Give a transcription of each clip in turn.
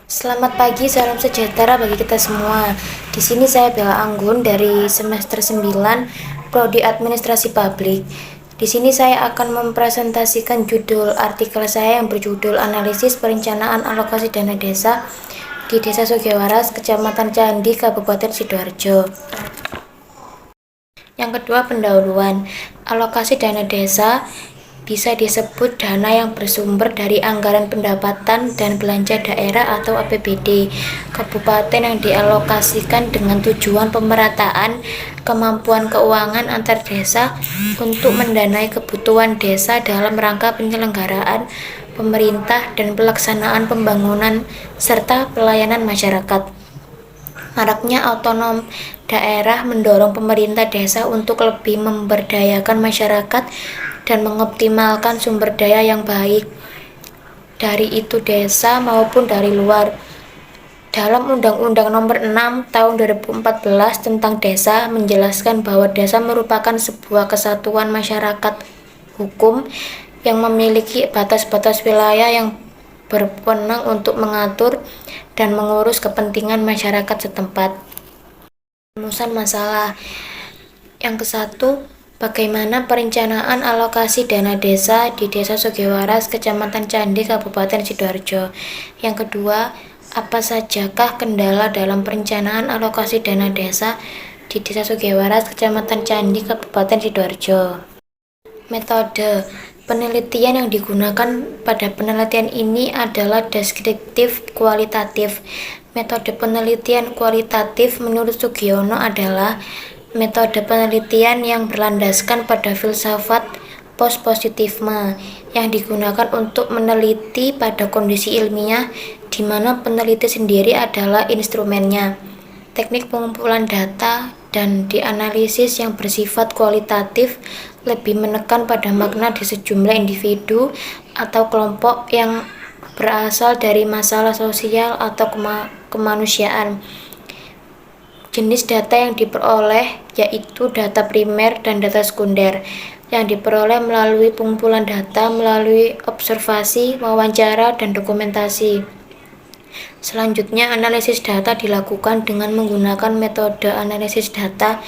Selamat pagi, salam sejahtera bagi kita semua. Di sini saya Bella Anggun dari semester 9 Prodi Administrasi Publik. Di sini saya akan mempresentasikan judul artikel saya yang berjudul Analisis Perencanaan Alokasi Dana Desa di Desa Sugiwaras, Kecamatan Candi, Kabupaten Sidoarjo. Yang kedua, pendahuluan. Alokasi dana desa bisa disebut dana yang bersumber dari anggaran pendapatan dan belanja daerah atau APBD kabupaten yang dialokasikan dengan tujuan pemerataan kemampuan keuangan antar desa untuk mendanai kebutuhan desa dalam rangka penyelenggaraan pemerintah dan pelaksanaan pembangunan serta pelayanan masyarakat. Maraknya otonom daerah mendorong pemerintah desa untuk lebih memberdayakan masyarakat dan mengoptimalkan sumber daya yang baik dari itu desa maupun dari luar. Dalam Undang-Undang Nomor 6 Tahun 2014 tentang Desa menjelaskan bahwa desa merupakan sebuah kesatuan masyarakat hukum yang memiliki batas-batas wilayah yang berwenang untuk mengatur dan mengurus kepentingan masyarakat setempat. Rumusan masalah yang ke-1, bagaimana perencanaan alokasi dana desa di Desa Sugiwaras, Kecamatan Candi, Kabupaten Sidoarjo. Yang kedua, apa sajakah kendala dalam perencanaan alokasi dana desa di Desa Sugiwaras, Kecamatan Candi, Kabupaten Sidoarjo. Metode penelitian yang digunakan pada penelitian ini adalah deskriptif kualitatif. Metode penelitian kualitatif menurut Sugiono adalah metode penelitian yang berlandaskan pada filsafat pospositifme yang digunakan untuk meneliti pada kondisi ilmiah di mana peneliti sendiri adalah instrumennya. Teknik pengumpulan data dan dianalisis yang bersifat kualitatif lebih menekan pada makna di sejumlah individu atau kelompok yang berasal dari masalah sosial atau kemanusiaan. Jenis data yang diperoleh yaitu data primer dan data sekunder yang diperoleh melalui pengumpulan data melalui observasi, wawancara, dan dokumentasi. Selanjutnya, analisis data dilakukan dengan menggunakan metode analisis data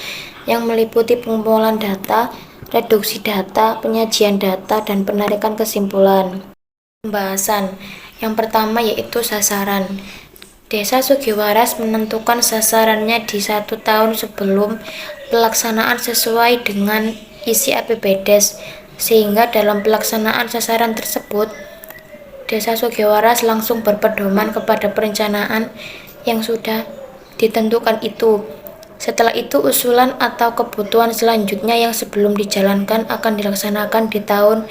yang meliputi pengumpulan data, reduksi data, penyajian data, dan penarikan kesimpulan. Pembahasan yang pertama yaitu sasaran. Desa Sugiwaras menentukan sasarannya di 1 tahun sebelum pelaksanaan sesuai dengan isi APBDes, sehingga dalam pelaksanaan sasaran tersebut, Desa Sugiwaras langsung berpedoman kepada perencanaan yang sudah ditentukan itu. Setelah itu, usulan atau kebutuhan selanjutnya yang sebelum dijalankan akan dilaksanakan di tahun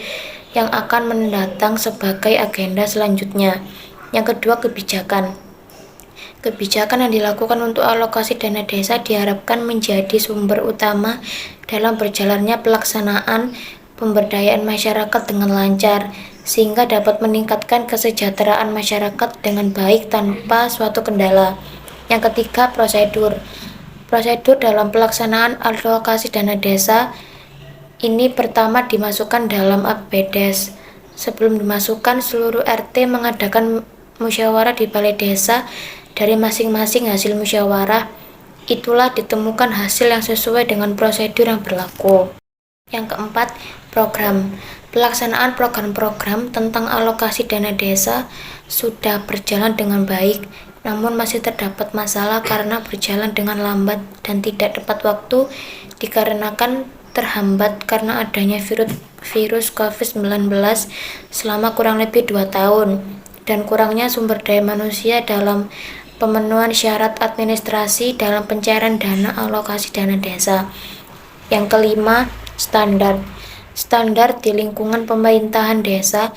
yang akan mendatang sebagai agenda selanjutnya. Yang kedua, kebijakan. Kebijakan yang dilakukan untuk alokasi dana desa diharapkan menjadi sumber utama dalam berjalannya pelaksanaan pemberdayaan masyarakat dengan lancar, sehingga dapat meningkatkan kesejahteraan masyarakat dengan baik tanpa suatu kendala. Yang ketiga, prosedur. Prosedur dalam pelaksanaan alokasi dana desa ini pertama dimasukkan dalam APBDes. Sebelum dimasukkan, seluruh RT mengadakan musyawarah di balai desa. Dari masing-masing hasil musyawarah, itulah ditemukan hasil yang sesuai dengan prosedur yang berlaku. Yang keempat, program. Pelaksanaan program-program tentang alokasi dana desa sudah berjalan dengan baik, namun masih terdapat masalah karena berjalan dengan lambat dan tidak tepat waktu dikarenakan terhambat karena adanya virus COVID-19 selama kurang lebih 2 tahun dan kurangnya sumber daya manusia dalam pemenuhan syarat administrasi dalam pencairan dana alokasi dana desa. Yang kelima, standar. Standar di lingkungan pemerintahan desa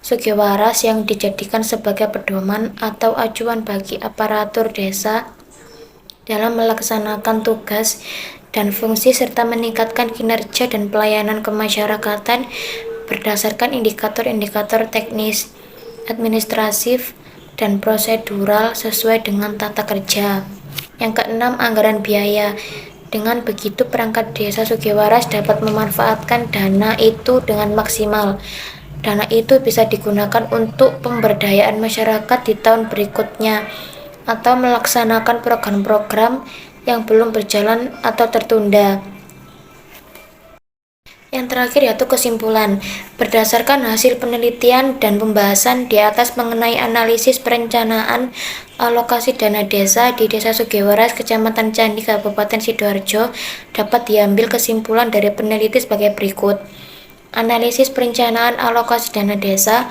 Sugiwaras yang dijadikan sebagai pedoman atau acuan bagi aparatur desa dalam melaksanakan tugas dan fungsi serta meningkatkan kinerja dan pelayanan kemasyarakatan berdasarkan indikator-indikator teknis, administratif, dan prosedural sesuai dengan tata kerja. Yang keenam, anggaran biaya. Dengan begitu, perangkat desa Sugiwaras dapat memanfaatkan dana itu dengan maksimal. Dana itu bisa digunakan untuk pemberdayaan masyarakat di tahun berikutnya atau melaksanakan program-program yang belum berjalan atau tertunda. Yang terakhir yaitu kesimpulan. Berdasarkan hasil penelitian dan pembahasan di atas mengenai analisis perencanaan alokasi dana desa di Desa Sugiwaras, Kecamatan Candi, Kabupaten Sidoarjo, dapat diambil kesimpulan dari peneliti sebagai berikut. Analisis perencanaan alokasi dana desa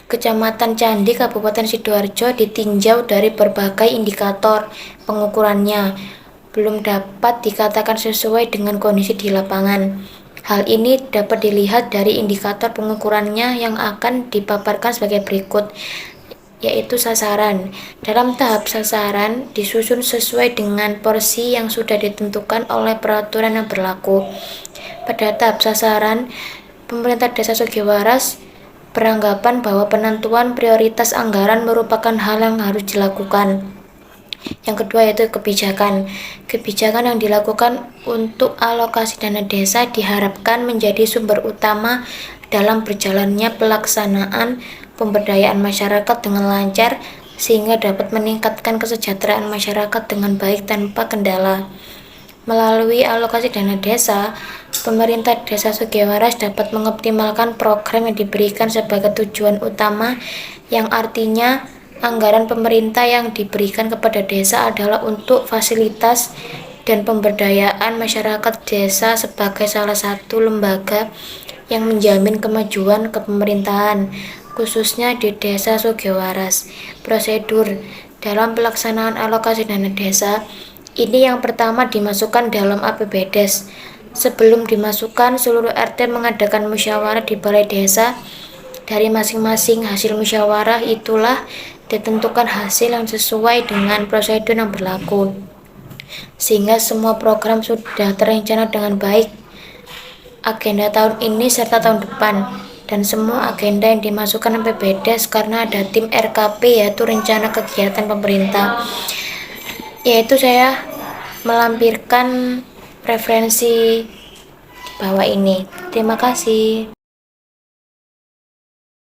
Kecamatan Candi, Kabupaten Sidoarjo ditinjau dari berbagai indikator pengukurannya belum dapat dikatakan sesuai dengan kondisi di lapangan. Hal ini dapat dilihat dari indikator pengukurannya yang akan dipaparkan sebagai berikut, yaitu sasaran. Dalam tahap sasaran disusun sesuai dengan porsi yang sudah ditentukan oleh peraturan yang berlaku. Pada tahap sasaran, pemerintah Desa Sugiwaras beranggapan bahwa penentuan prioritas anggaran merupakan hal yang harus dilakukan. Yang kedua yaitu kebijakan. Kebijakan yang dilakukan untuk alokasi dana desa diharapkan menjadi sumber utama dalam berjalannya pelaksanaan pemberdayaan masyarakat dengan lancar sehingga dapat meningkatkan kesejahteraan masyarakat dengan baik tanpa kendala. Melalui alokasi dana desa, pemerintah Desa Sugiwaras dapat mengoptimalkan program yang diberikan sebagai tujuan utama, yang artinya anggaran pemerintah yang diberikan kepada desa adalah untuk fasilitas dan pemberdayaan masyarakat desa sebagai salah satu lembaga yang menjamin kemajuan kepemerintahan, khususnya di Desa Sugiwaras. Prosedur dalam pelaksanaan alokasi dana desa ini yang pertama dimasukkan dalam APBDes. Sebelum dimasukkan, seluruh RT mengadakan musyawarah di balai desa. Dari masing-masing hasil musyawarah itulah ditentukan hasil yang sesuai dengan prosedur yang berlaku, sehingga semua program sudah terencana dengan baik agenda tahun ini serta tahun depan, dan semua agenda yang dimasukkan APBDes karena ada tim RKP yaitu rencana kegiatan pemerintah. Yaitu saya melampirkan referensi di bawah ini. Terima kasih.